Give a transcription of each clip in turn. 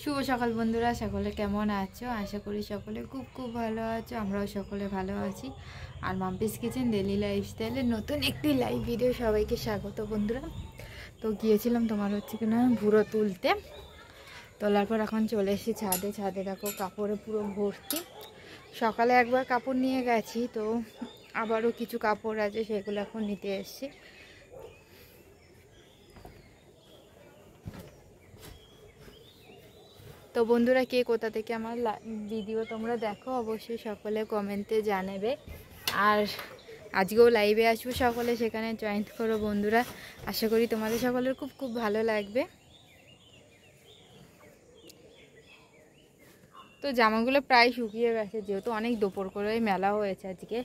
শুভ সকাল বন্ধুরা, সকলে কেমন আছো? আশা করি সকলে খুব খুব ভালো আছো। আমরাও সকলে ভালো আছি। আর মাম্পিস কিচেন ডেলি লাইফস্টাইলের নতুন একটি লাইভ ভিডিও সবাইকে স্বাগত বন্ধুরা। তো গিয়েছিলাম তোমার হচ্ছে কিনা ভুরো তুলতে, তোলার পর এখন চলে এসেছি ছাদে। ছাদে দেখো কাপড়ে পুরো ভর্তি। সকালে একবার কাপড় নিয়ে গেছি, তো আবারও কিছু কাপড় আছে, সেগুলো এখন নিতে এসেছি। তো বন্ধুরা, কে কোথা থেকে আমার ভিডিও তোমরা দেখো অবশ্যই সকলে কমেন্টে জানাবে। আর আজকেও লাইভে আসবো, সকলে সেখানে জয়েন করো বন্ধুরা। আশা করি তোমাদের সকলের খুব খুব ভালো লাগবে। তো জামাগুলো প্রায় শুকিয়ে গেছে, যেহেতু অনেক দুপুর করে মেলা হয়েছে আজকে।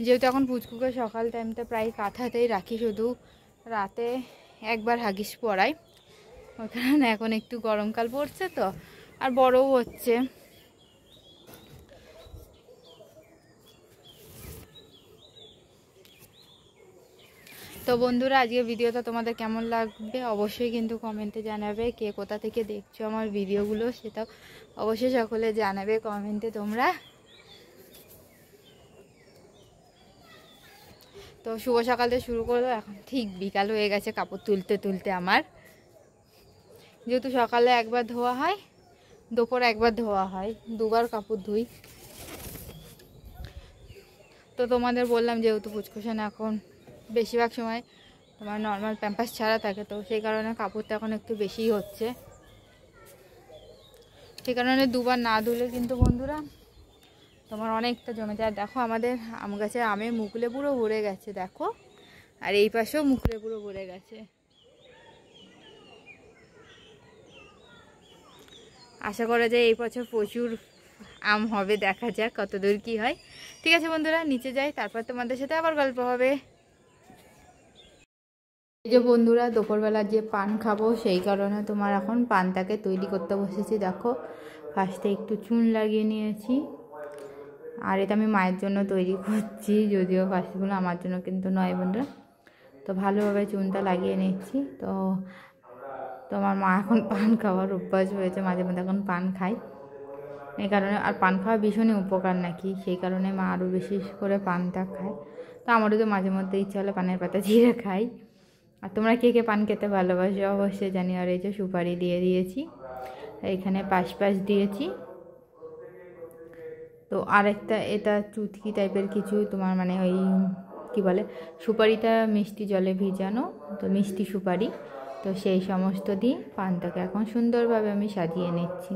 যেহেতু এখন পুচকুকে সকাল টাইমটা প্রায় কাঁথাতেই রাখি, শুধু রাতে একবার হাগিস পরাই। ওই কারণে এখন একটু গরমকাল পড়ছে তো, আর বড়ও হচ্ছে। তো বন্ধুরা, আজকে ভিডিওটা তোমাদের কেমন লাগবে অবশ্যই কিন্তু কমেন্টে জানাবে। কে কোথা থেকে দেখছো আমার ভিডিওগুলো সেটাও অবশ্যই সকলে জানাবে কমেন্টে তোমরা। তো শুভ সকাল থেকে শুরু করলো, এখন ঠিক বিকাল হয়ে গেছে কাপড় তুলতে তুলতে আমার। যেহেতু সকালে একবার ধোয়া হয়, দুপুরে একবার ধোয়া হয়, দুবার কাপড় ধুই। তো তোমাদের বললাম, যেহেতু পুচকুশান এখন বেশিরভাগ সময় তোমার নর্মাল প্যাম্পাস ছাড়া থাকে, তো সেই কারণে কাপড়টা এখন একটু বেশিই হচ্ছে। সেই কারণে দুবার না ধুলে কিন্তু বন্ধুরা তোমার অনেকটা জমে যায়। দেখো আমাদের আম গাছের আমের মুকুলে পুরো ভরে গেছে দেখো, আর এই পাশেও মুকুলে পুরো ভরে গেছে। আশা করা যায় এই বছর প্রচুর আম হবে, দেখা যাক কতদূর কি হয়। ঠিক আছে বন্ধুরা, নিচে যাই, তারপর তোমাদের সাথে আবার গল্প হবে। এই যে বন্ধুরা, দুপুরবেলা যে পান খাবো সেই কারণে তোমার এখন পানটাকে তৈরি করতে বসেছি। দেখো ফার্স্টে একটু চুন লাগিয়ে নিয়েছি, আর এটা আমি মায়ের জন্য তৈরি করছি, যদিও ফার্স্টগুলো আমার জন্য কিন্তু নয় বন্ধুরা। তো ভালোভাবে চুনটা লাগিয়ে নিচ্ছি। তো তোমার মা এখন পান খাওয়ার অভ্যাস হয়েছে, মাঝে মধ্যে এখন পান খায় এই কারণে। আর পান খাওয়া ভীষণই উপকার নাকি, সেই কারণে মা আরও বেশি করে পানটা খায়। তো আমারও তো মাঝে মধ্যে ইচ্ছা হলে পানের পাতা ছিঁড়ে খাই। আর তোমরা কে কে পান খেতে ভালোবাসো অবশ্যই জানি। আর এই যে সুপারি দিয়ে দিয়েছি, এখানে পাশ দিয়েছি। তো আরেকটা এটা চুটকি টাইপের কিছু তোমার মানে ওই কি বলে, সুপারিটা মিষ্টি জলে ভিজানো, তো মিষ্টি সুপারি। তো সেই সমস্ত দিয়ে পানটাকে এখন সুন্দরভাবে আমি সাজিয়ে নিচ্ছি।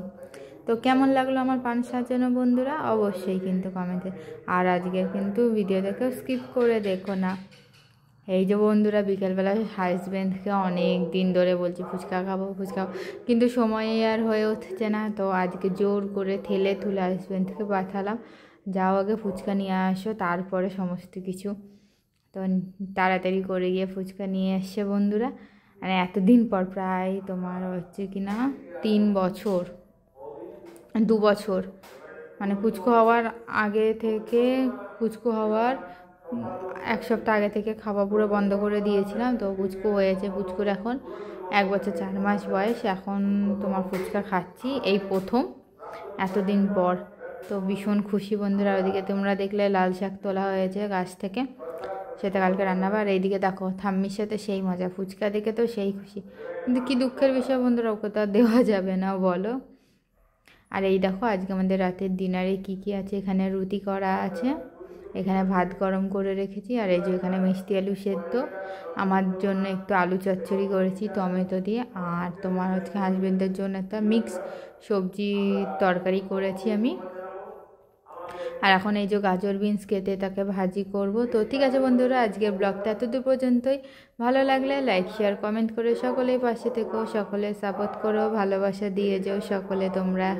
তো কেমন লাগলো আমার পান সাজানো বন্ধুরা অবশ্যই কিন্তু কমেন্টে। আর আজকে কিন্তু ভিডিও দেখে স্কিপ করে দেখো না। এই যে বন্ধুরা, বিকেলবেলা হাজব্যান্ডকে অনেক দিন ধরে বলছি ফুচকা খাবো ফুচকা, কিন্তু সময়ে আর হয়ে উঠছে না। তো আজকে জোর করে ঠেলে তুলে হাজব্যান্ডকে পাঠালাম, যাও আগে ফুচকা নিয়ে আসো, তারপরে সমস্ত কিছু। তো তাড়াতাড়ি করে গিয়ে ফুচকা নিয়ে এসছে বন্ধুরা। মানে এতদিন পর, প্রায় তোমার হচ্ছে কি না 3 বছর 2 বছর, মানে পুচকু হওয়ার আগে থেকে, পুচকু হওয়ার 1 সপ্তাহ আগে থেকে খাওয়া পুরো বন্ধ করে দিয়েছিলাম। তো পুচকু হয়েছে, পুচকুর এখন 1 বছর 4 মাস বয়স। এখন তোমার ফুচকা খাচ্ছি এই প্রথম এতদিন পর। তো ভীষণ খুশি বন্ধুরা। ওইদিকে তোমরা দেখলে লাল শাক তোলা হয়েছে গাছ থেকে, সেটা কালকে রান্নাবা। আর এইদিকে দেখো ঠাম্মির সাথে সেই মজা, ফুচকা দেখে তো সেই খুশি। কিন্তু কি দুঃখের বিষয় বন্ধুরা, ওকে তো আর দেওয়া যাবে না বলো। আর এই দেখো আজকে আমাদের রাতের ডিনারে কি কি আছে। এখানে রুটি করা আছে, এখানে ভাত গরম করে রেখেছি, আর এই যে এখানে মিষ্টি আলু সেদ্ধ, আমার জন্য একটু আলু চচ্চড়ি করেছি টমেটো দিয়ে, আর তোমার হচ্ছে হাজবেন্ডের জন্য একটা মিক্স সবজি তরকারি করেছি আমি। আর এখন এই যে গাজর বিনস কেটে তাকে ভাজি করব। তো ঠিক আছে বন্ধুরা, আজকের ব্লগটা এতদূর পর্যন্তই। ভালো লাগলে লাইক শেয়ার কমেন্ট করে সকলেই পাশে থেকো, সকলে সাপোর্ট করো, ভালোবাসা দিয়ে যাও সকলে তোমরা।